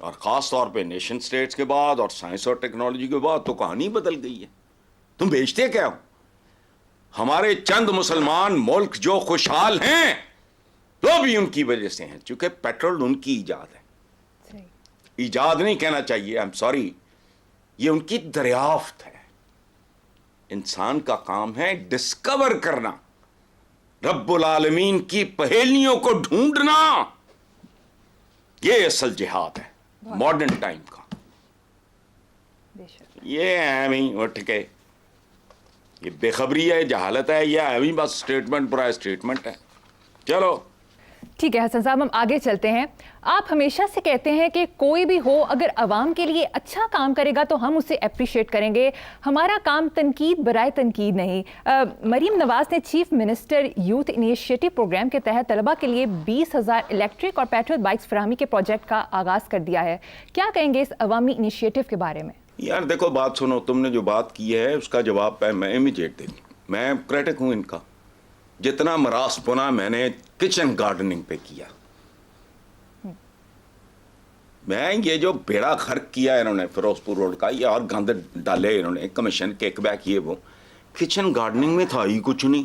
اور خاص طور پہ نیشن سٹیٹس کے بعد اور سائنس اور ٹیکنالوجی کے بعد تو کہانی بدل گئی ہے. تم بیچتے کیا ہو؟ ہمارے چند مسلمان ملک جو خوشحال ہیں وہ بھی ان کی وجہ سے ہیں, چونکہ پیٹرول ان کی ایجاد ہے. ایجاد نہیں کہنا چاہیے, آئی ایم سوری, یہ ان کی دریافت ہے. انسان کا کام ہے ڈسکور کرنا, رب العالمین کی پہیلیوں کو ڈھونڈنا. یہ اصل جہاد ہے ماڈرن ٹائم کا. یہ ایویں اٹھ کے یہ بے خبری ہے, جہالت ہے, یہ ایویں بس اسٹیٹمنٹ برائے اسٹیٹمنٹ ہے. چلو ٹھیک ہے حسن صاحب, ہم آگے چلتے ہیں. آپ ہمیشہ سے کہتے ہیں کہ کوئی بھی ہو اگر عوام کے لیے اچھا کام کرے گا تو ہم اسے اپریشیٹ کریں گے. ہمارا کام تنقید برائے تنقید نہیں. مریم نواز نے chief minister youth initiative program کے تحت طلبہ کے لیے 20,000 الیکٹرک اور پیٹرول بائکس فراہمی کے پروجیکٹ کا آغاز کر دیا ہے. کیا کہیں گے اس عوامی انیشیٹو کے بارے میں؟ یار دیکھو بات سنو, تم نے جو بات کی ہے اس کا جواب میں امیجیٹ دے دوں. میں کریٹک ہوں ان کا. جتنا مراس پنا میں نے کچن گارڈننگ پہ کیا, میں یہ جو بیڑا غرق کیا انہوں نے فیروز پور روڈ کا, یہ اور گند ڈالے انہوں نے, کمیشن کیک بیک, یہ وہ کچن گارڈننگ میں تھا ہی کچھ نہیں.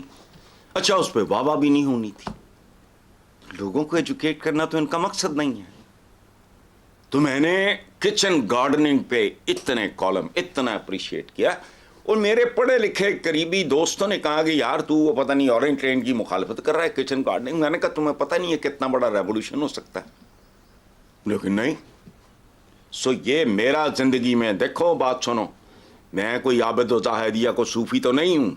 اچھا اس پہ واہ بھی نہیں ہونی تھی. لوگوں کو ایجوکیٹ کرنا تو ان کا مقصد نہیں ہے. تو میں نے کچن گارڈننگ پہ اتنے کالم اتنا اپریشیٹ کیا, اور میرے پڑھے لکھے قریبی دوستوں نے کہا کہ یار تو وہ پتہ نہیں اورنج ٹرین کی مخالفت کر رہا ہے کچن گارڈننگ. میں نے کہا تمہیں پتہ نہیں ہے کتنا بڑا ریولوشن ہو سکتا ہے. لیکن نہیں. سو یہ میرا زندگی میں, دیکھو بات سنو, میں کوئی عابد و زاہد یا کوئی صوفی تو نہیں ہوں.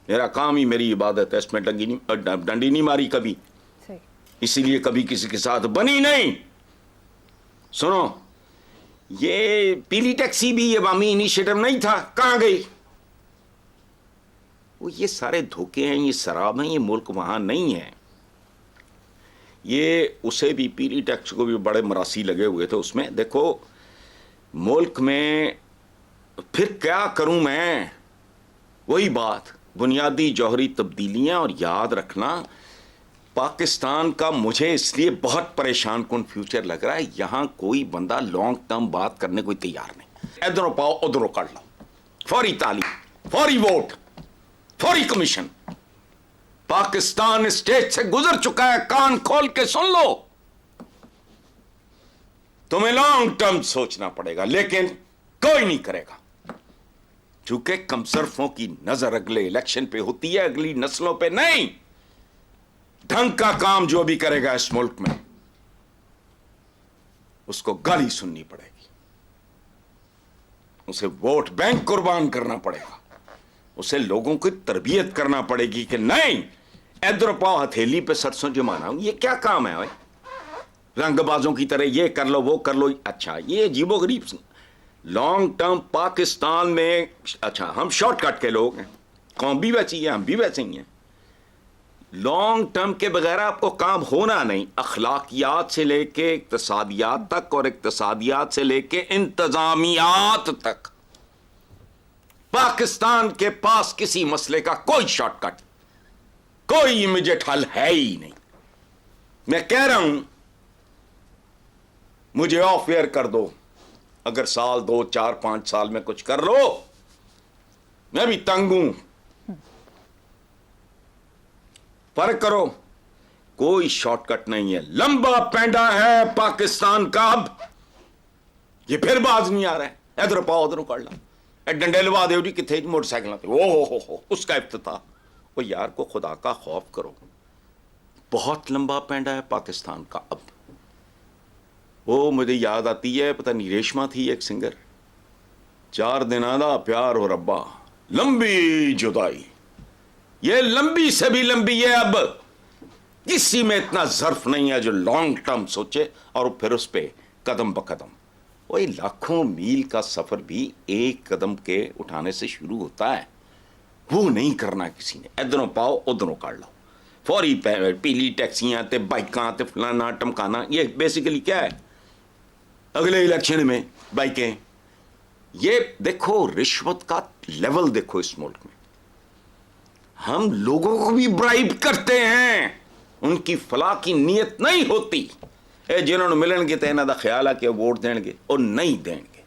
میرا کام ہی میری عبادت ہے, اس میں ڈنڈی نہیں ماری کبھی, اسی لیے کبھی کسی کے ساتھ بنی نہیں. سنو, یہ پیلی ٹیکسی بھی عوامی انیشیٹو نہیں تھا, کہاں گئی؟ وہ یہ سارے دھوکے ہیں, یہ شراب ہیں, یہ ملک وہاں نہیں ہے. یہ اسے بھی پیلی ٹیکس کو بھی بڑے مراسی لگے ہوئے تھے اس میں. دیکھو ملک میں پھر کیا کروں میں, وہی بات, بنیادی جوہری تبدیلیاں. اور یاد رکھنا پاکستان کا مجھے اس لیے بہت پریشان کن فیوچر لگ رہا ہے, یہاں کوئی بندہ لانگ ٹرم بات کرنے کوئی تیار نہیں. ادھروں پاؤ ادھروں کر لو, فوری تعلیم, فوری ووٹ, فوری کمیشن. پاکستان اسٹیج سے گزر چکا ہے, کان کھول کے سن لو. تمہیں لانگ ٹرم سوچنا پڑے گا, لیکن کوئی نہیں کرے گا, چونکہ کمصرفوں کی نظر اگلے الیکشن پہ ہوتی ہے, اگلی نسلوں پہ نہیں. ڈھنگ کا کام جو بھی کرے گا اس ملک میں اس کو گالی سننی پڑے گی, اسے ووٹ بینک قربان کرنا پڑے گا, اسے لوگوں کی تربیت کرنا پڑے گی کہ نہیں ادھر پاؤ ہتھیلی پہ سرسوں جمانا. یہ کیا کام ہے بھائی, رنگ بازوں کی طرح یہ کر لو وہ کر لو. اچھا یہ عجیب و غریب لانگ ٹرم پاکستان میں. اچھا ہم شارٹ کٹ کے لوگ ہیں, قوم بھی ویسی ہے, ہم بھی ویسے ہی ہیں. لانگ ٹرم کے بغیر آپ کو کام ہونا نہیں. اخلاقیات سے لے کے اقتصادیات تک, اور اقتصادیات سے لے کے انتظامیات تک, پاکستان کے پاس کسی مسئلے کا کوئی شارٹ کٹ, کوئی امیجیٹ حل ہے ہی نہیں. میں کہہ رہا ہوں مجھے آف ایئر کر دو, اگر سال 2 4 5 سال میں کچھ کر لو, میں بھی تنگ ہوں. فرق کرو, کوئی شارٹ کٹ نہیں ہے. لمبا پینڈا ہے پاکستان کا, اب یہ پھر باز نہیں آ رہا ہے. ادھر پاؤ ادھر کر لو, ڈنڈے لوا دے جی کتنے موٹر سائیکل آتے, او اس کا افتتاح. وہ یار کو خدا کا خوف کرو, بہت لمبا پینڈا ہے پاکستان کا. اب وہ مجھے یاد آتی ہے, پتہ نہیں ریشما تھی ایک سنگر, 4 دنوں دا پیار ہو ربا لمبی جدائی. یہ لمبی سے بھی لمبی ہے. اب کسی میں اتنا ظرف نہیں ہے جو لانگ ٹرم سوچے اور پھر اس پہ قدم بقدم. وہی لاکھوں میل کا سفر بھی ایک قدم کے اٹھانے سے شروع ہوتا ہے, وہ نہیں کرنا کسی نے. ادھروں پاؤ ادھروں کر لو, فوری پیلی ٹیکسیاں تے بائکاں تے فلانا ٹمکانا. یہ بیسیکلی کیا ہے, اگلے الیکشن میں بائکیں. یہ دیکھو رشوت کا لیول دیکھو اس ملک میں. ہم لوگوں کو بھی برائب کرتے ہیں, ان کی فلاح کی نیت نہیں ہوتی. یہ جنہوں نے ملن گے تو انہوں کا خیال ہے کہ وہ ووٹ دیں گے، وہ نہیں دیں گے،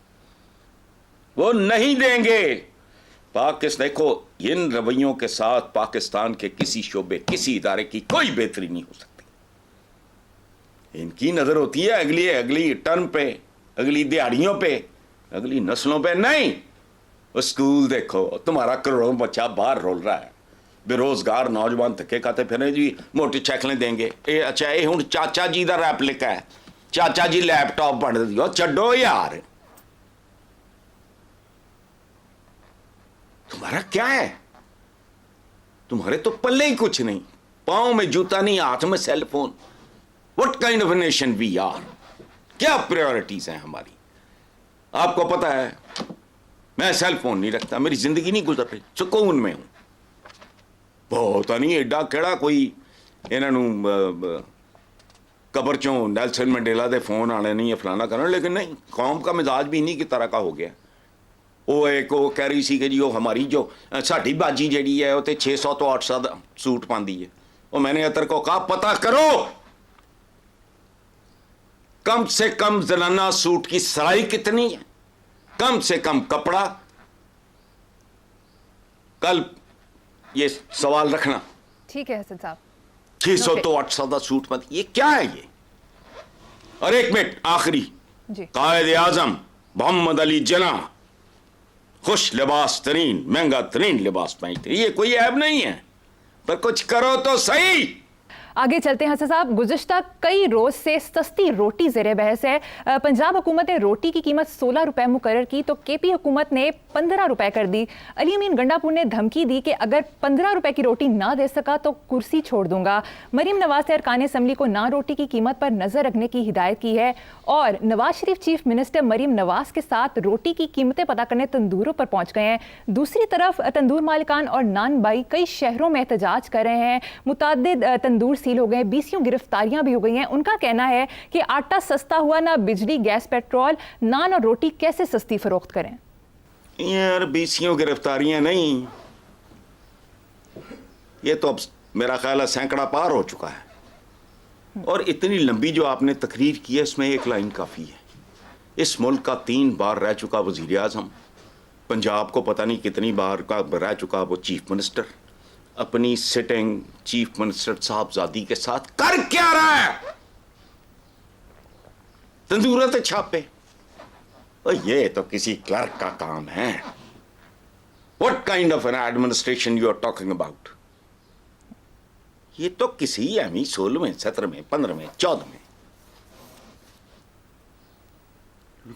وہ نہیں دیں گے۔ پاکستان دیکھو، ان رویوں کے ساتھ پاکستان کے کسی شعبے، کسی ادارے کی کوئی بہتری نہیں ہو سکتی۔ ان کی نظر ہوتی ہے اگلی ٹرم پہ، اگلی دیہڑیوں پہ، اگلی نسلوں پہ نہیں۔ اسکول دیکھو، تمہارا کروڑوں بچہ باہر رول رہا ہے، بے روزگار نوجوان تھکے کھاتے پھرنے، جی موٹر سائیکلیں دیں گے۔ اچھا یہ ہوں چاچا جی کا ریپلکا ہے، چاچا جی لیپ ٹاپ بن دیو، چھڈو یار، تمہارا کیا ہے؟ تمہارے تو پلے ہی کچھ نہیں، پاؤں میں جوتا نہیں، ہاتھ میں cell phone. What kind of a nation we are؟ کیا پریورٹیز ہیں ہماری؟ آپ کو پتا ہے میں سیل فون نہیں رکھتا، میری زندگی نہیں گزر رہی، سکون میں ہوں۔ بہت نہیں ایڈا کہڑا کوئی انہوں قبر چوں نیلسن منڈیلا دے فون آنے نہیں ہے فلانا کرنا، لیکن نہیں، قوم کا مزاج بھی انہی کی طرح کا ہو گیا۔ وہ ایک وہ کہہ رہی سی کہ جی وہ ہماری جو ساڈی باجی جیڑی ہے وہ 600 تو 800 سوٹ پاندی ہے۔ وہ میں نے اتر کو کہا پتہ کرو کم سے کم زنانہ سوٹ کی سلائی کتنی ہے، کم سے کم کپڑا۔ کل یہ سوال رکھنا، ٹھیک ہے حسن صاحب، 600 تو 800 سوٹ پاندی، یہ کیا ہے یہ؟ اور ایک منٹ آخری، جی قائد اعظم محمد علی جناح خوش لباس ترین مہنگا ترین لباس پہنتے، یہ کوئی عیب نہیں ہے، پر کچھ کرو تو صحیح۔ آگے چلتے ہیں حسن صاحب، گزشتہ کئی روز سے سستی روٹی زیر بحث ہے۔ پنجاب حکومت نے روٹی کی قیمت 16 روپے مقرر کی تو کے پی حکومت نے 15 روپے کر دی۔ علی امین گنڈا پور نے دھمکی دی کہ اگر 15 روپے کی روٹی نہ دے سکا تو کرسی چھوڑ دوں گا۔ مریم نواز نے ارکان اسمبلی کو نہ روٹی کی قیمت پر نظر رکھنے کی ہدایت کی ہے، اور نواز شریف چیف منسٹر مریم نواز کے ساتھ روٹی کی قیمتیں پتہ کرنے تندوروں پر پہنچ گئے ہیں۔ دوسری طرف تندور مالکان اور نان بائی کئی شہروں میں احتجاج کر رہے ہیں، متعدد تندور سیل ہو گئے، 20 گرفتاریاں بھی ہو گئی ہیں۔ ان کا کہنا ہے کہ آٹا سستا ہوا، نہ بجلی گیس پیٹرول، نان اور روٹی کیسے سستی فروخت کریں۔ یار 20 گرفتاریاں نہیں، یہ تو اب میرا خیال ہے سینکڑا پار ہو چکا ہے، اور اتنی لمبی جو آپ نے تقریر کی ہے اس میں ایک لائن کافی ہے۔ اس ملک کا 3 بار رہ چکا وزیر اعظم، پنجاب کو پتہ نہیں کتنی بار کا رہ چکا وہ چیف منسٹر، اپنی سٹنگ چیف منسٹر صاحبزادی کے ساتھ کر کیا رہا ہے؟ تندورت چھاپے، یہ تو کسی کلرک کا کام ہے۔ What kind of an administration you are talking about؟ یہ تو کسی 16ویں 17ویں 15ویں 14ویں،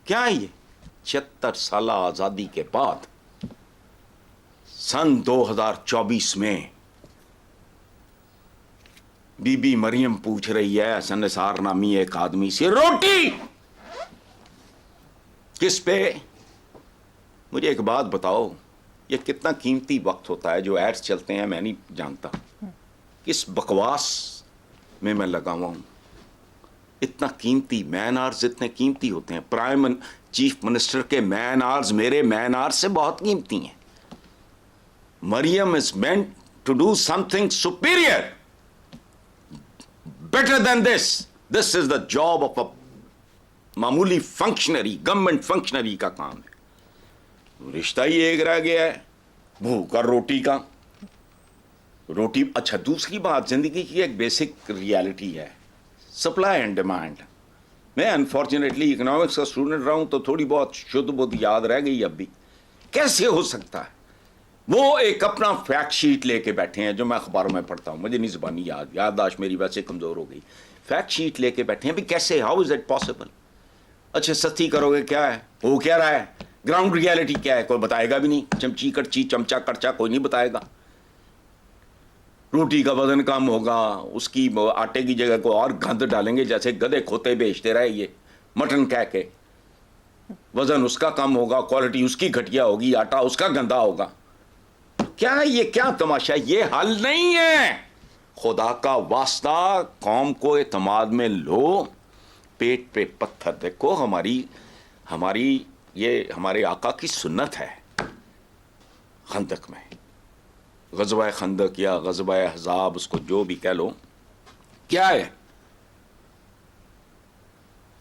کیا ہے یہ 76 سالہ آزادی کے بعد سن 2024 میں بی بی مریم پوچھ رہی ہے حسن نثار نامی ایک آدمی سے روٹی کس پہ؟ مجھے ایک بات بتاؤ، یہ کتنا قیمتی وقت ہوتا ہے جو ایڈز چلتے ہیں، میں نہیں جانتا کس بکواس میں لگا ہوا ہوں۔ اتنا قیمتی مین آرز اتنے قیمتی ہوتے ہیں، پرائم چیف منسٹر کے مین آرز میرے مین آرز سے بہت قیمتی ہیں۔ مریم is meant to do something superior, better than this. This is the job of a معمولی فنکشنری، گورنمنٹ فنکشنری کا کام ہے۔ رشتہ ہی ایک رہ گیا ہے بھوک اور روٹی کا۔ روٹی، اچھا دوسری بات، زندگی کی ایک بیسک ریالٹی ہے سپلائی اینڈ ڈیمانڈ۔ میں انفارچونیٹلی اکنامکس کا اسٹوڈنٹ رہا ہوں تو تھوڑی بہت شدھ بہت یاد رہ گئی اب بھی۔ کیسے ہو سکتا ہے وہ ایک اپنا فیکٹ شیٹ لے کے بیٹھے ہیں، جو میں اخباروں میں پڑھتا ہوں، مجھے نہیں زبانی یادداشت میری ویسے کمزور ہو گئی، فیکٹ شیٹ لے کے بیٹھے ہیں بھی کیسے، ہاؤ از اٹ پاسبل؟ اچھا سستی کرو گے، کیا ہے ہو کیا رہا ہے، گراؤنڈ ریالٹی کیا ہے، کوئی بتائے گا بھی نہیں، چمچی کڑچی چمچا کرچا کوئی نہیں بتائے گا۔ روٹی کا وزن کم ہوگا، اس کی آٹے کی جگہ کو اور گند ڈالیں گے، جیسے گدھے کھوتے بیچتے رہے یہ مٹن کہہ کے، وزن اس کا کم ہوگا، کوالٹی اس کی گھٹیا ہوگی، آٹا اس کا گندا ہوگا۔ کیا یہ کیا تماشا، یہ حل نہیں ہے۔ خدا کا واسطہ قوم کو اعتماد میں لو، پیٹ پہ پتھر دیکھو۔ ہماری یہ ہمارے آقا کی سنت ہے۔ خندق میں غزوہ خندق یا غزوہ احزاب، اس کو جو بھی کہہ لو، کیا ہے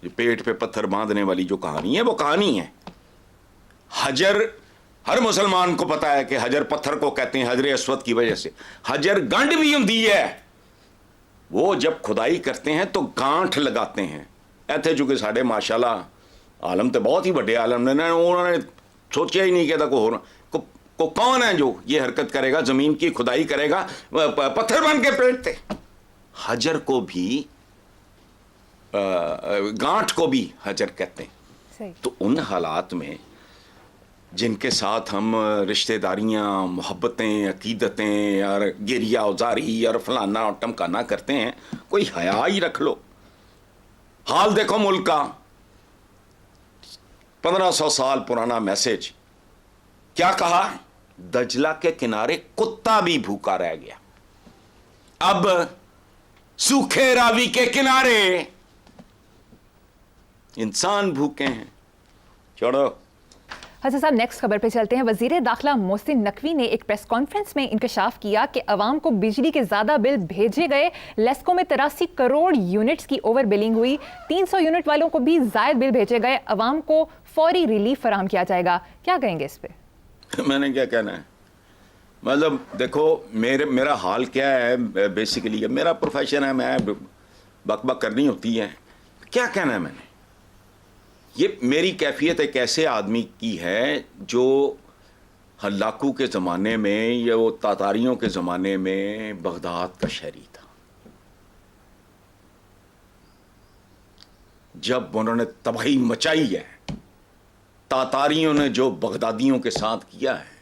یہ پیٹ پہ پتھر باندھنے والی جو کہانی ہے وہ کہانی ہے. حجر ہر مسلمان کو پتا ہے کہ حجر پتھر کو کہتے ہیں حجر اسود کی وجہ سے. حجر گنڈ بھی ہوندی ہے. وہ جب کھدائی کرتے ہیں تو گانٹھ لگاتے ہیں. ایتھے چونکہ ساڈے ماشاءاللہ عالم تو بہت ہی بڑے عالم نے, انہوں نے سوچا ہی نہیں کہ کو کون ہے جو یہ حرکت کرے گا, زمین کی کھدائی کرے گا پتھر بن کے پیٹتے. حجر کو بھی گانٹھ کو بھی حجر کہتے ہیں. تو ان حالات میں جن کے ساتھ ہم رشتہ داریاں, محبتیں, عقیدتیں اور گریہ اوزاری اور فلانا اور ٹمکانا کرتے ہیں, کوئی حیا ہی رکھ لو. حال دیکھو ملک کا, 1500 سال پرانا میسج کیا کہا, دجلہ کے کنارے کتا بھی بھوکا رہ گیا. اب سوکھے راوی کے کنارے انسان بھوکے ہیں. چھوڑو. حسن صاحب نیکسٹ خبر پہ چلتے ہیں. وزیر داخلہ محسن نقوی نے ایک پریس کانفرنس میں انکشاف کیا کہ عوام کو بجلی کے زیادہ بل بھیجے گئے. لیسکو میں 83 کروڑ یونٹس کی اوور بلنگ ہوئی. 300 یونٹ والوں کو بھی زائد بل بھیجے گئے. عوام کو فوری ریلیف فراہم کیا جائے گا. کیا کہیں گے اس پہ؟ میں نے کیا کہنا ہے, مطلب دیکھو میرا حال کیا ہے. بیسیکلی میرا پروفیشن ہے, میں بک بک کرنی ہوتی ہے. کیا کہنا ہے میں نے, یہ میری کیفیت ایک ایسے آدمی کی ہے جو ہلاکو کے زمانے میں یا وہ تاتاریوں کے زمانے میں بغداد کا شہری تھا. جب انہوں نے تباہی مچائی ہے, تاتاریوں نے جو بغدادیوں کے ساتھ کیا ہے,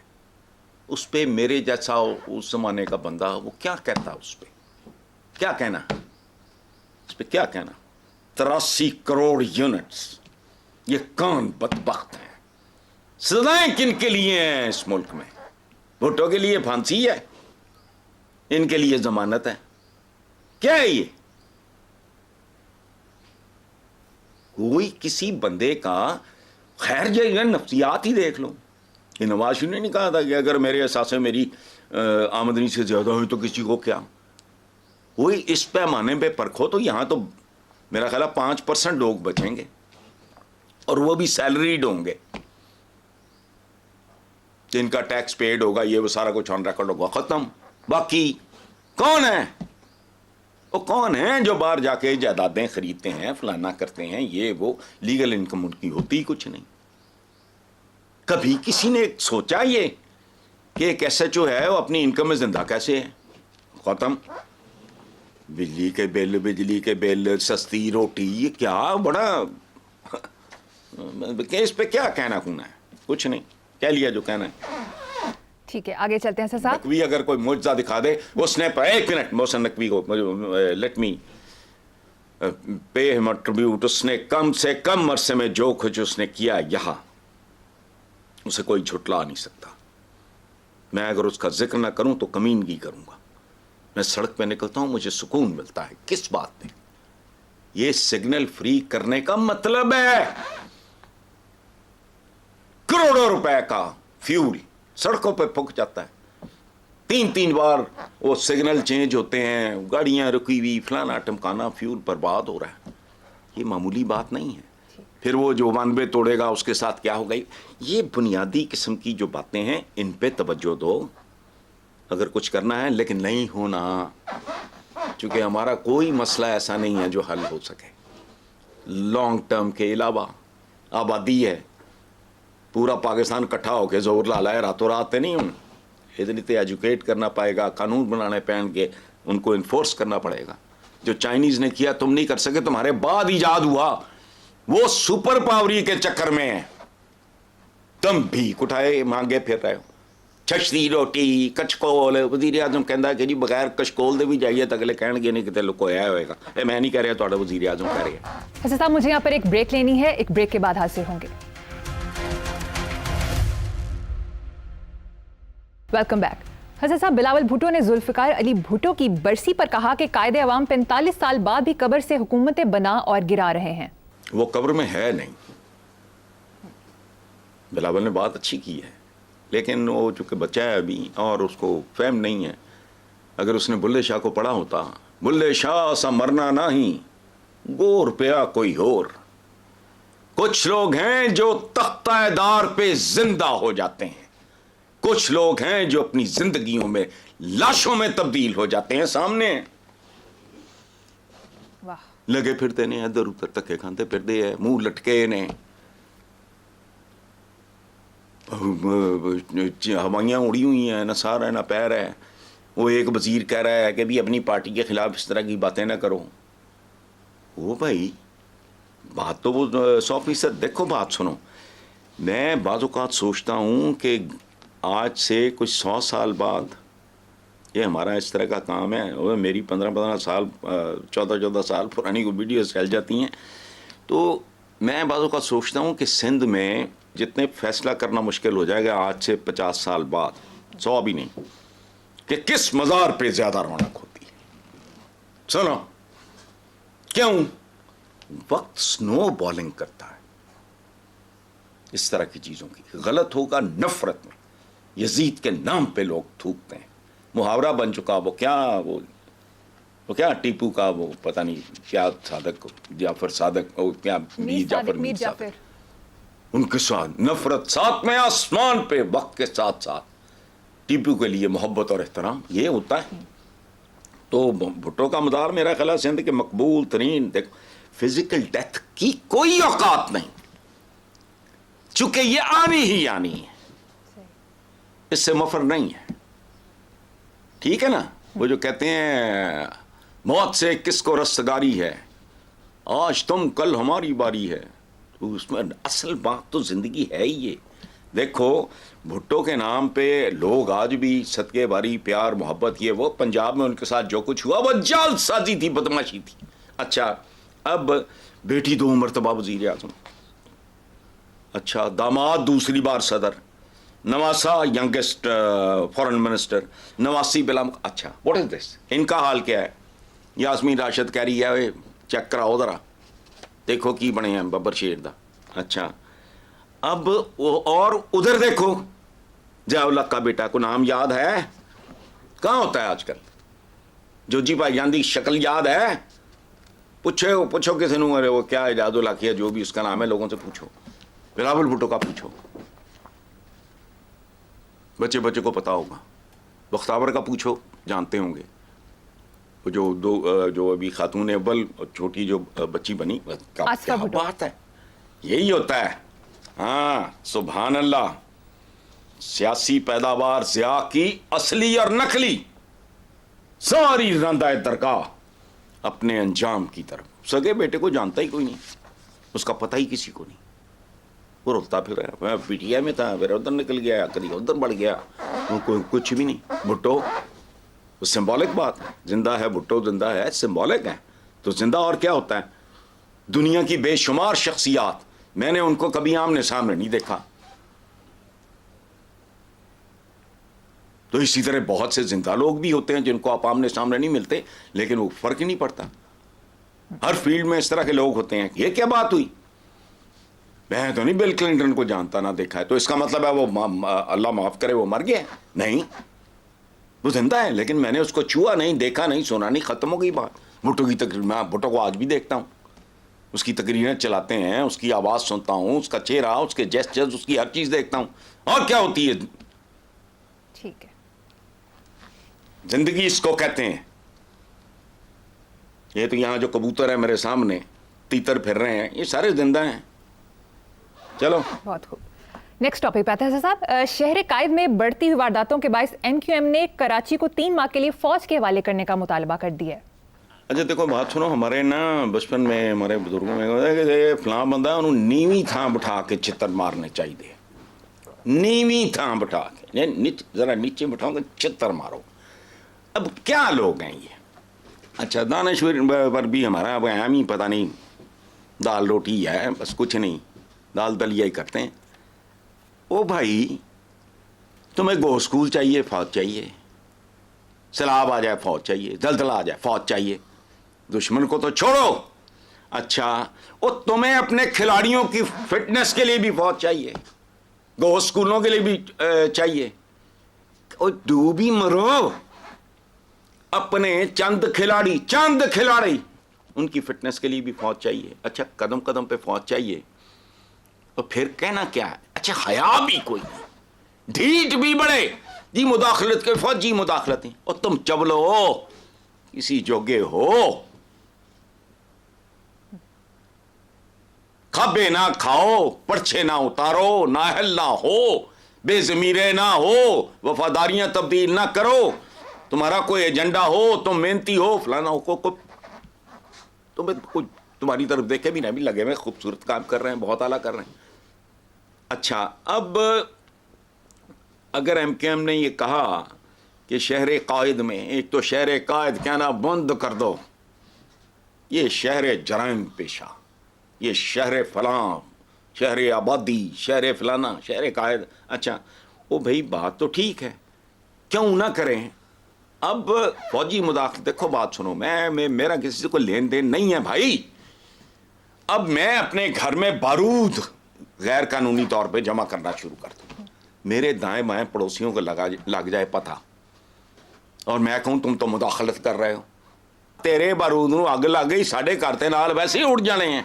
اس پہ میرے جیسا اس زمانے کا بندہ وہ کیا کہتا, اس پہ کیا کہنا, اس پہ کیا کہنا. 83 کروڑ یونٹس, یہ کون بدبخت ہیں. سزائیں کن کے لیے ہیں اس ملک میں؟ بھٹو کے لیے پھانسی ہے, ان کے لیے ضمانت ہے. کیا ہے یہ؟ کوئی کسی بندے کا خیر جو نفسیات ہی دیکھ لو. یہ نواز شریف نے نہیں کہا تھا کہ اگر میرے احساس میں میری آمدنی سے زیادہ ہوئی تو کسی کو کیا. کوئی اس پیمانے پہ پرکھو تو یہاں تو میرا خیال ہے 5% لوگ بچیں گے, اور وہ بھی سیلریڈ ہوں گے, جن کا ٹیکس پیڈ ہوگا, یہ وہ سارا کچھ آن ریکارڈ ہوگا, ختم. باقی کون ہے, وہ کون ہیں جو باہر جا کے جائیدادیں خریدتے ہیں, فلانا کرتے ہیں, یہ وہ لیگل انکم ان کی ہوتی کچھ نہیں. کبھی کسی نے سوچا یہ کہ ایک ایس ایچ او ہے وہ اپنی انکم میں زندہ کیسے ہے؟ ختم. بجلی کے بل, سستی روٹی, یہ کیا بڑا کہ اس پہ کیا کہنا کھونا ہے, کچھ نہیں کہہ لیا جو کہنا ہے. ٹھیک ہے, آگے چلتے ہیں سر صاحب. نقوی اگر کوئی معجزہ دکھا دے, اس نے ایک منٹ محسن نقوی کو لیٹ می پے ہم ٹریبیوٹ. اس نے کم سے کم عرصے میں جو کچھ اس نے کیا یہاں, اسے کوئی جھٹلا نہیں سکتا. میں اگر اس کا ذکر نہ کروں تو کمینگی کروں گا. میں سڑک پہ نکلتا ہوں, مجھے سکون ملتا ہے. کس بات پہ؟ یہ سگنل فری کرنے کا مطلب ہے کروڑوں روپے کا فیول سڑکوں پہ پھک جاتا ہے. 3 بار وہ سگنل چینج ہوتے ہیں, گاڑیاں رکی ہوئی, فلانا ٹمکانا, فیول برباد ہو رہا ہے. یہ معمولی بات نہیں ہے. پھر وہ جو 1 وے توڑے گا اس کے ساتھ کیا ہو گئی. یہ بنیادی قسم کی جو باتیں ہیں ان پہ توجہ دو اگر کچھ کرنا ہے, لیکن نہیں ہونا, چونکہ ہمارا کوئی مسئلہ ایسا نہیں ہے جو حل ہو سکے. لانگ ٹرم کے علاوہ آبادی ہے, پورا پاکستان کٹھا ہو کے زور لا ہے, راتوں رات پہ نہیں. اتنی تو ایجوکیٹ کرنا پائے گا, قانون بنانے پہن کے ان کو انفورس کرنا پڑے گا. جو چائنیز نے کیا تم نہیں کر سکے, تمہارے بعد ایجاد ہوا, وہ سپر پاوری کے چکر میں ہے. تم بھی کٹھائے مانگے پھر رہے ہو. چھچتی روٹی, کچکول. وزیر اعظم کہندا کہ جی بغیر کچکول دے بھی جائیے تو اگلے کہن گے نہیں کتے لکویا ہوئے گا. میں نہیں کہہ رہا, تھوڑا وزیر اعظم کہہ رہے ہیں. حسن صاحب مجھے یہاں پر ایک بریک لینی ہے, ایک بریک کے بعد حاضر ہوں گے. Welcome back. حسن صاحب, بلاول بھٹو نے ذوالفقار علی بھٹو کی برسی پر کہا کہ قائد عوام 45 سال بعد بھی قبر سے حکومتیں بنا اور گرا رہے ہیں. وہ قبر میں ہے نہیں. بلاول نے بات اچھی کی ہے, لیکن وہ چونکہ بچہ ہے ابھی اور اس کو فہم نہیں ہے. اگر اس نے بلے شاہ کو پڑھا ہوتا, بلے شاہ سا مرنا نہیں, گور پیا کوئی اور, کچھ لوگ ہیں جو تختہ دار پہ زندہ ہو جاتے ہیں, کچھ لوگ ہیں جو اپنی زندگیوں میں لاشوں میں تبدیل ہو جاتے ہیں. سامنے واہ. لگے پھرتے نے ادھر ادھر تکے کھانتے پھرتے ہیں, منہ لٹکے نے, ہوائیاں اڑی ہوئی ہیں, نہ سار ہے نہ پیر ہے. وہ ایک وزیر کہہ رہا ہے کہ بھی اپنی پارٹی کے خلاف اس طرح کی باتیں نہ کرو. وہ بھائی بات تو وہ 100%, دیکھو بات سنو, میں بعض اوقات سوچتا ہوں کہ آج سے کچھ 100 سال بعد یہ ہمارا اس طرح کا کام ہے. وہ میری 15 سال 14 سال پرانی کو ویڈیوز پھیل جاتی ہیں. تو میں بعض اوقات سوچتا ہوں کہ سندھ میں جتنے فیصلہ کرنا مشکل ہو جائے گا آج سے 50 سال بعد, 100 بھی نہیں, کہ کس مزار پہ زیادہ رونق ہوتی ہے. سنو کیوں؟ وقت سنو بالنگ کرتا ہے اس طرح کی چیزوں کی. غلط ہوگا نفرت میں, یزید کے نام پہ لوگ تھوکتے ہیں, محاورہ بن چکا. وہ کیا ٹیپو کا وہ پتہ نہیں کیا صادق جعفر صادق, کیا میر جعفر, ان کے ساتھ نفرت 7ویں آسمان پہ وقت کے ساتھ ساتھ ٹیپو کے لیے محبت اور احترام, یہ ہوتا ہے. تو بھٹو کا مزار میرا خیال ہے سندھ کے مقبول ترین. دیکھو فزیکل ڈیتھ کی کوئی اوقات نہیں, چونکہ یہ آنی ہی آنی ہے, اس سے مفر نہیں ہے. ٹھیک ہے نا. وہ جو کہتے ہیں موت سے کس کو رستگاری ہے, آج تم کل ہماری باری ہے, تو اس میں اصل بات تو زندگی ہے ہی یہ. دیکھو بھٹو کے نام پہ لوگ آج بھی صدقے باری پیار محبت, یہ وہ پنجاب میں ان کے ساتھ جو کچھ ہوا وہ جال سازی تھی, بدماشی تھی. اچھا اب بیٹی 2 مرتبہ وزیر اعظم, اچھا داماد دوسری بار صدر, نواسا ینگسٹ فورن منسٹر, نواسی بلا. اچھا واٹ از دس, ان کا حال کیا ہے؟ یاسمین راشد کہہ رہی ہے چیک کراؤ ذرا, دیکھو کی بنے ہیں ببر شیر دا. اچھا اب اور ادھر دیکھو ضیاء الحق کا بیٹا, کو نام یاد ہے؟ کہاں ہوتا ہے آج کل؟ جوجی بھائی جان دی شکل یاد ہے؟ پوچھو کسی نے, وہ کیا اعجاز الحق ہے جو بھی اس کا نام ہے, لوگوں سے پوچھو. بلاول بھٹو کا پوچھو, بچے کو پتا ہوگا. بختیور کا پوچھو, جانتے ہوں گے. وہ جو ابھی خاتون اول چھوٹی جو بچی بنی, کیا بات ہے, یہی ہوتا ہے. ہاں سبحان اللہ. سیاسی پیداوار ضیاء کی اصلی اور نقلی ساری رندہ درگاہ اپنے انجام کی طرف. سگے بیٹے کو جانتا ہی کوئی نہیں, اس کا پتہ ہی کسی کو نہیں. وہ رکتا پھر رہا, پی ٹی آئی میں تھا, پھر ادھر نکل گیا, کبھی ادھر بڑھ گیا, کچھ بھی نہیں. بھٹو سمبولک بات ہے, زندہ ہے بھٹو, زندہ ہے, سمبولک ہے. تو زندہ اور کیا ہوتا ہے؟ دنیا کی بے شمار شخصیات, میں نے ان کو کبھی آمنے سامنے نہیں دیکھا. تو اسی طرح بہت سے زندہ لوگ بھی ہوتے ہیں جن کو آپ آمنے سامنے نہیں ملتے, لیکن وہ فرق ہی نہیں پڑتا. ہر فیلڈ میں اس طرح کے لوگ ہوتے ہیں. یہ کیا بات ہوئی؟ میں تو نہیں بل کلنٹن کو جانتا نہ دیکھا ہے, تو اس کا مطلب ہے وہ اللہ معاف کرے وہ مر گیا؟ نہیں, وہ زندہ ہے, لیکن میں نے اس کو چھوا نہیں, دیکھا نہیں, سنا نہیں, ختم ہو گئی بات. بھٹو کی تقریر, میں بھٹو کو آج بھی دیکھتا ہوں, اس کی تقریریں چلاتے ہیں, اس کی آواز سنتا ہوں, اس کا چہرہ, اس کے جیسچرز, اس کی ہر چیز دیکھتا ہوں. اور کیا ہوتی ہے ٹھیک ہے, زندگی اس کو کہتے ہیں. یہ تو یہاں جو کبوتر ہے میرے سامنے تیتر پھر رہے ہیں, یہ سارے زندہ ہیں. چلو بہت خوب. نیکسٹ ٹاپک پہ آتا ہے صاحب. شہر قائد میں بڑھتی ہوئی وارداتوں کے باعث MQM نے کراچی کو 3 ماہ کے لیے فوج کے حوالے کرنے کا مطالبہ کر دیا ہے. اچھا دیکھو بات سنو, ہمارے نا بچپن میں ہمارے بزرگوں میں ہوتا ہے کہ فلاں بندہ انہوں نیویں تھاں بٹھا کے چتر مارنے چاہیے. نیویں تھاں بٹھا کے, ذرا نیچے بٹھاؤ گے چتر مارو. اب کیا لوگ ہیں یہ؟ اچھا دانشور پر بھی ہمارا عام ہی پتہ نہیں, دال روٹی ہے بس, کچھ نہیں, دال دلیا ہی کرتے ہیں. او بھائی تمہیں گو اسکول چاہیے, فوج چاہیے, سیلاب آ جائے فوج چاہیے, زلزلہ آ جائے فوج چاہیے, دشمن کو تو چھوڑو. اچھا وہ تمہیں اپنے کھلاڑیوں کی فٹنس کے لیے بھی فوج چاہیے, گو اسکولوں کے لیے بھی چاہیے. اور ڈوبی مرو, اپنے چند کھلاڑی ان کی فٹنس کے لیے بھی فوج چاہیے. اچھا قدم قدم پہ فوج چاہیے, اور پھر کہنا کیا ہے, اچھا حیا بھی کوئی نہیں, ڈھیٹ بھی بڑے جی مداخلت کے فوجی مداخلتیں, اور تم چبلو ہو کسی جوگے ہو, کھبے نہ کھاؤ, پرچھے نہ اتارو, نااہل نہ ہو, بے ضمیرے نہ ہو, وفاداریاں تبدیل نہ کرو, تمہارا کوئی ایجنڈا ہو, تم محنتی ہو, فلانا ہو, تمہیں کوئی تمہاری طرف دیکھے بھی نہیں لگے ہوئے خوبصورت کام کر رہے ہیں, بہت اعلیٰ کر رہے ہیں. اچھا اب اگر ایم کے ایم نے یہ کہا کہ شہر قائد میں, ایک تو شہر قائد کہنا بند کر دو, یہ شہر جرائم پیشہ, یہ شہر فلاں, شہر آبادی, شہر فلانا, شہر قائد. اچھا وہ بھائی بات تو ٹھیک ہے, کیوں نہ کریں. اب فوجی مداخلت, دیکھو بات سنو, میں میرا کسی سے کوئی لین دین نہیں ہے بھائی. اب میں اپنے گھر میں بارود غیر قانونی طور پہ جمع کرنا شروع کر دوں, میرے دائیں بائیں پڑوسیوں کو لگ جائے پتہ, اور میں کہوں تم تو مداخلت کر رہے ہو, تیرے بارود نو اگ لگ گئی, ساڈے گھر تے نال ویسے ہی اڑ جانے ہیں,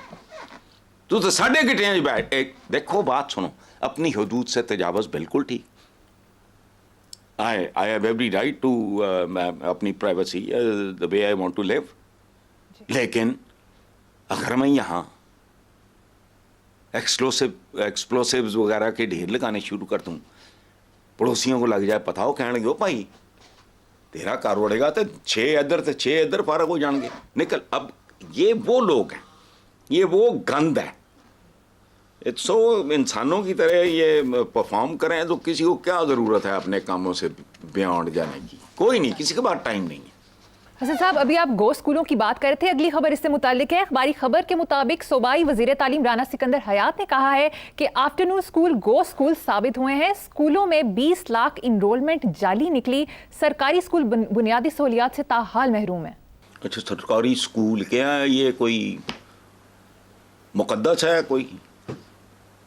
تو ساڈے گٹیاں چ بیٹھ. دیکھو بات سنو, اپنی حدود سے تجاوز بالکل ٹھیک, I have every right to اپنی privacy the way I want to live. لیکن اگر میں یہاں ایکسپلوسیوز وغیرہ کے ڈھیر لگانے شروع کر دوں, پڑوسیوں کو لگ جائے پتہ ہو, کہنے لگے ہو بھائی تیرا کار اڑے گا تو 6 ادھر فارغ ہو جان گے, نکل. اب یہ وہ لوگ ہیں, یہ وہ گند ہے. سو انسانوں کی طرح یہ پرفارم کریں تو کسی کو کیا ضرورت ہے اپنے کاموں سے بیانڈ جانے کی, کوئی نہیں, کسی کے پاس ٹائم نہیں ہے. حسن صاحب ابھی آپ گو اسکولوں کی بات کر رہے تھے, اگلی خبر اس سے متعلق ہے. اخباری خبر کے مطابق صوبائی وزیر تعلیم رانا سکندر حیات نے کہا ہے کہ آفٹرنون اسکول گو اسکول ثابت ہوئے ہیں. اسکولوں میں 20 لاکھ انرولمنٹ جعلی نکلی, سرکاری اسکول بنیادی سہولیات سے تاحال محروم ہیں. اچھا سرکاری اسکول کیا ہے, یہ کوئی مقدس ہے؟ کوئی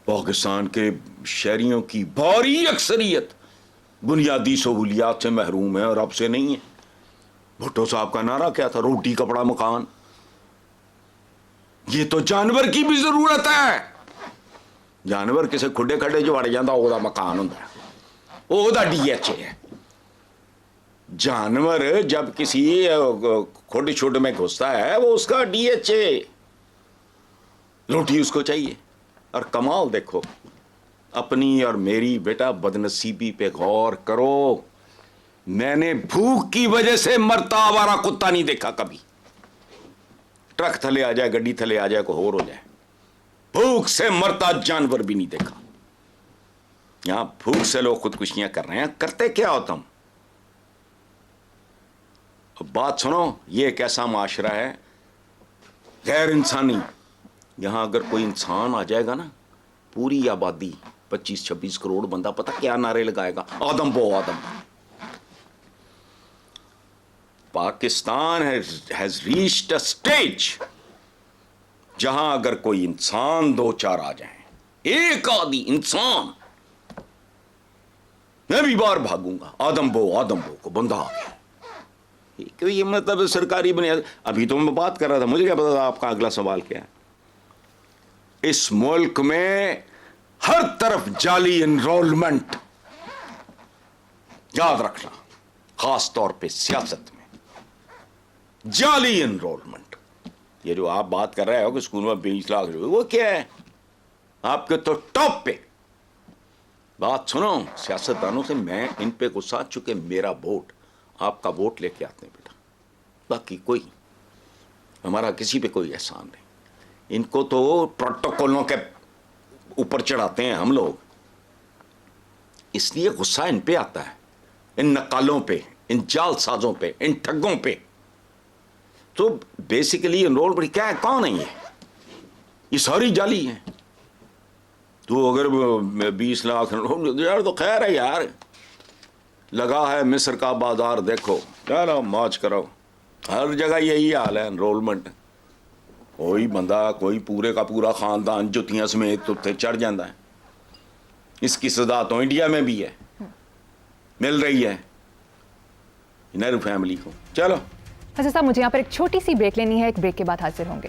پاکستان کے شہریوں کی بھاری اکثریت بنیادی سہولیات سے محروم ہے اور اب سے نہیں ہے. بھٹو صاحب کا نعرہ کیا تھا, روٹی کپڑا مکان. یہ تو جانور کی بھی ضرورت ہے. جانور کسے کھڈے کھڈے جو وڑ جاندہ وہ دا مکان ہوتا ہے, وہ دا ڈی ایچ اے ہے. جانور جب کسی کھڈ چھڈ میں گھستا ہے وہ اس کا ڈی ایچ اے, روٹی اس کو چاہیے. اور کماؤ دیکھو اپنی اور میری بیٹا بدنصیبی پہ غور کرو. میں نے بھوک کی وجہ سے مرتا آوارہ کتا نہیں دیکھا کبھی. ٹرک تھلے آ جائے, گڈی تھلے آ جائے, کوئی اور ہو جائے, بھوک سے مرتا جانور بھی نہیں دیکھا. یہاں بھوک سے لوگ خودکشیاں کر رہے ہیں, کرتے کیا ہو تم؟ اب بات سنو, یہ ایک ایسا معاشرہ ہے غیر انسانی. یہاں اگر کوئی انسان آ جائے گا نا, پوری آبادی 25-26 کروڑ بندہ پتہ کیا نعرے لگائے گا, آدم بو آدم. Pakistan has reached a stage جہاں اگر کوئی انسان 2-4 آ جائیں, ایک آدھی انسان, میں بھی باہر بھاگوں گا, آدم بو کو بندہ آ گیا. یہ مطلب سرکاری بنیاد. ابھی تو میں بات کر رہا تھا, مجھے کیا پتا تھا آپ کا اگلا سوال کیا ہے. اس ملک میں ہر طرف جعلی انرولمنٹ, یاد رکھنا, خاص طور پہ سیاست میں جعلی انرولمنٹ. یہ جو آپ بات کر رہے ہو کہ اسکول میں 20 لاکھ روپے, وہ کیا ہے آپ کے تو ٹاپ پہ. بات سنو سیاستدانوں سے, میں ان پہ غصہ, چکے میرا ووٹ آپ کا ووٹ لے کے آتے ہیں بیٹا, باقی کوئی ہمارا کسی پہ کوئی احسان نہیں. ان کو تو پروٹوکولوں کے اوپر چڑھاتے ہیں ہم لوگ, اس لیے غصہ ان پہ آتا ہے, ان نقالوں پہ, ان جال سازوں پہ, ان ٹھگوں پہ. تو بیسیکلی انرول بڑی کیا ہے, کون ہے یہ ساری جعلی ہیں. تو اگر 20 لاکھ یار تو خیر ہے یار, لگا ہے مصر کا بازار دیکھو, چلو موج کرو. ہر جگہ یہی حال ہے انرولمنٹ. کوئی بندہ, کوئی پورے کا پورا خاندان جتیاں سمیت اتنے چڑھ جاتا ہے. اس کی سزا تو انڈیا میں بھی ہے, مل رہی ہے نہرو فیملی کو. چلو حسن صاحب مجھے یہاں پر ایک چھوٹی سی بریک لینی ہے, ایک بریک کے بعد حاضر ہوں گے.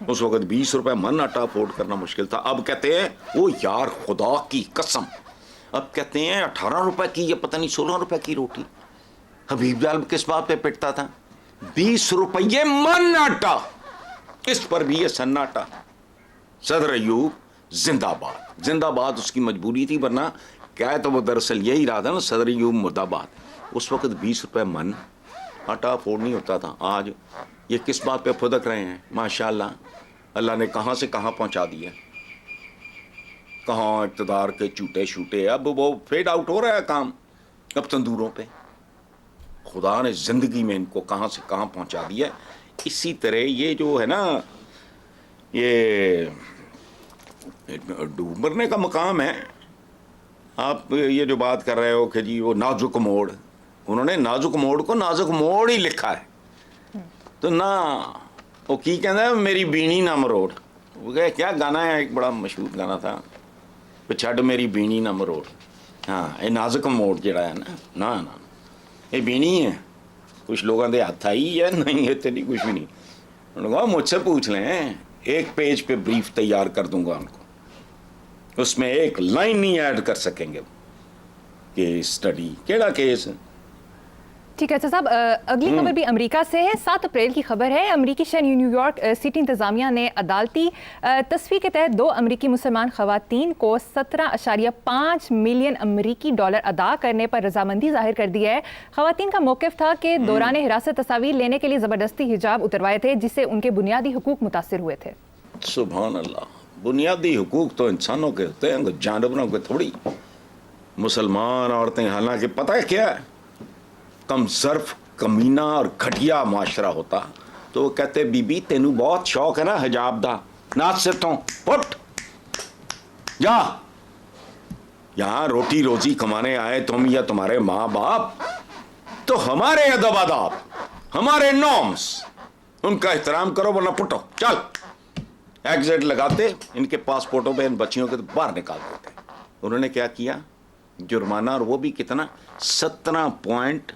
اس وقت 20 روپے من آٹا افورڈ کرنا مشکل تھا. اب کہتے ہیں وہ یار خدا کی قسم, اب کہتے ہیں 18 روپے کی یا پتہ نہیں 16 روپے کی روٹی. حبیب لال کس بات پہ پٹتا تھا؟ 20 روپے من آٹا, اس پر بھی یہ سناٹا. صدر ایوب زندہ باد, زندہ باد اس کی مجبوری تھی, ورنہ کیا ہے تو وہ دراصل یہی رہا تھا نا, صدر ایوب مردہ باد. اس وقت 20 روپے من آٹا افورڈ نہیں ہوتا تھا. آج یہ کس بات پہ پھدک رہے ہیں؟ ماشاءاللہ, اللہ نے کہاں سے کہاں پہنچا دیا, کہاں اقتدار کے چوٹے شوٹے. اب وہ فیڈ آؤٹ ہو رہا ہے کام اب تندوروں پہ. خدا نے زندگی میں ان کو کہاں سے کہاں پہنچا دیا. اسی طرح یہ جو ہے نا, یہ ڈوب مرنے کا مقام ہے. آپ یہ جو بات کر رہے ہو کہ جی وہ نازک موڑ, انہوں نے نازک موڑ کو نازک موڑ ہی لکھا ہے. تو نہ وہ کی کہنا ہے میری بینی نہ مروڑ. وہ کہ کیا گانا ہے, ایک بڑا مشہور گانا تھا, چھڈ میری بینی نہ مروڑ. ہاں یہ نازک موڑ جڑا ہے نا یہ بینی ہے. کچھ لوگوں کے ہاتھ آئی ہے, نہیں ہے تو نہیں کچھ بھی نہیں. انہوں نے کہا مجھ سے پوچھ لیں, ایک پیج پہ بریف تیار کر دوں گا ان کو, اس میں ایک لائن نہیں ایڈ کر سکیں گے کہ اسٹڈی کیڑا کیس. ٹھیک ہے صاحب, اگلی خبر بھی امریکہ سے ہے. 7 اپریل کی خبر ہے. امریکی شہر نیو یارک سٹی انتظامیہ نے عدالتی تصفیہ کے تحت 2 امریکی مسلمان خواتین کو 17.5 ملین امریکی ڈالر ادا کرنے پر رضامندی ظاہر کر دی ہے. خواتین کا موقف تھا کہ دوران حراست تصاویر لینے کے لیے زبردستی حجاب اتروائے تھے, جس سے ان کے بنیادی حقوق متاثر ہوئے تھے. سبحان اللہ, بنیادی حقوق تو انسانوں کے ہوتے ہیں, جانوروں کے تھوڑی. مسلمان عورتیں, حالانکہ پتہ ہے کیا ہے, کم ظرف کمینہ اور گھٹیا معاشرہ ہوتا تو وہ کہتے بی بی تینوں بہت شوق ہے نا حجاب دا, ناچ سے تو پٹ جا, یہاں روٹی روزی کمانے آئے تم یا تمہارے ماں باپ, تو ہمارے ادب آداب, ہمارے نارمز, ان کا احترام کرو ورنہ پٹو چل. ایگزٹ لگاتے, ان کے پاسپورٹوں پہ ان بچیوں کے باہر نکال دیتے. انہوں نے کیا کیا, جرمانہ, اور وہ بھی کتنا, 17.5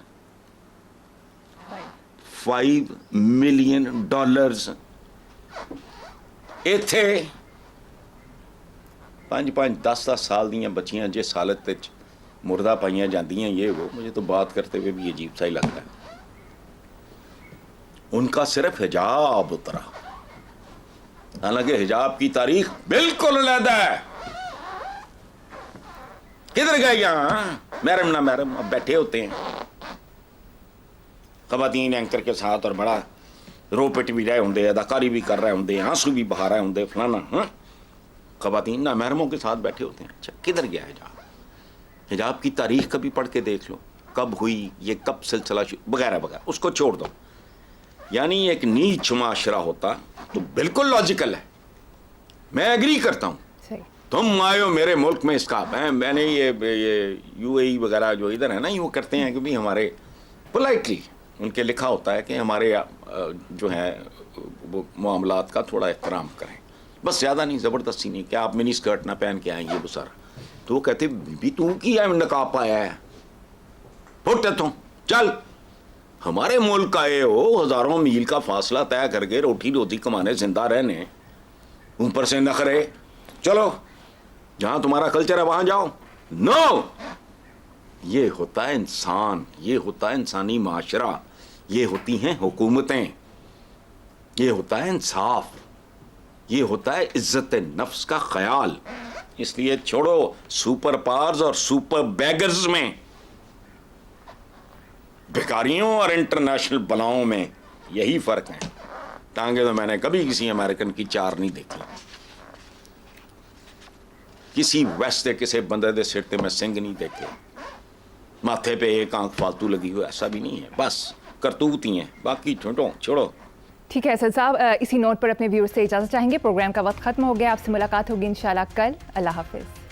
ملین ڈالرز. ایتھے 5-10 سال دیاں بچیاں جس حالت تے مردہ پائیاں جاندیاں, یہ وہ مجھے تو بات کرتے ہوئے بھی عجیب سا ہی لگتا ہے. ان کا صرف حجاب اترا, حالانکہ حجاب کی تاریخ بالکل علیحدہ ہے. کدھر گئے یہاں محرم نہ محرم, اب بیٹھے ہوتے ہیں خواتین اینکر کے ساتھ, اور بڑا رو پٹ بھی رہے ہوں, اداکاری بھی کر رہے ہوں, آنسو بھی بہا رہے ہوں, فلانا. خواتین نہ محرموں کے ساتھ بیٹھے ہوتے ہیں. اچھا کدھر گیا حجاب؟ حجاب کی تاریخ کبھی پڑھ کے دیکھ لو, کب ہوئی, یہ کب سلسلہ وغیرہ وغیرہ, اس کو چھوڑ دو. یعنی ایک نیچ معاشرہ ہوتا تو بالکل لاجیکل ہے, میں ایگری کرتا ہوں. تم آئے ہو میرے ملک میں, اس کا میں نے یہ یو اے ای وغیرہ جو ادھر ہے نا, یوں کرتے ہیں کہ بھی ہمارے پولائٹلی ان کے لکھا ہوتا ہے کہ ہمارے جو ہیں وہ معاملات کا تھوڑا احترام کریں, بس زیادہ نہیں, زبردستی نہیں, کہ آپ منی اسکرٹ نہ پہن کے آئیں, یہ وہ سارا. تو وہ کہتے بھی تو کیا نقاب پایا ہے, پھٹ تم چل. ہمارے ملک آئے ہو, ہزاروں میل کا فاصلہ طے کر کے روٹی روزی کمانے, زندہ رہنے, اوپر سے نخرے. چلو جہاں تمہارا کلچر ہے وہاں جاؤ. نو, یہ ہوتا ہے انسان, یہ ہوتا ہے انسانی معاشرہ, یہ ہوتی ہیں حکومتیں, یہ ہوتا ہے انصاف, یہ ہوتا ہے عزت نفس کا خیال. اس لیے چھوڑو سپر پاورز اور سپر بیگرز میں, بھکاریوں اور انٹرنیشنل بلاؤں میں یہی فرق ہے. ٹانگیں تو میں نے کبھی کسی امریکن کی 4 نہیں دیکھی, کسی ویسٹ کے کسی بندے دے سر تے میں سنگ نہیں دیکھے, ماتھے پہ ایک آنکھ فالتو لگی ہوئی, ایسا بھی نہیں ہے. بس کرتوت ہی ہیں, باقی چھوڑو. ٹھیک ہے اسد صاحب, اسی نوٹ پر اپنے ویورز سے اجازت چاہیں گے. پروگرام کا وقت ختم ہو گیا, آپ سے ملاقات ہوگی انشاءاللہ کل. اللہ حافظ.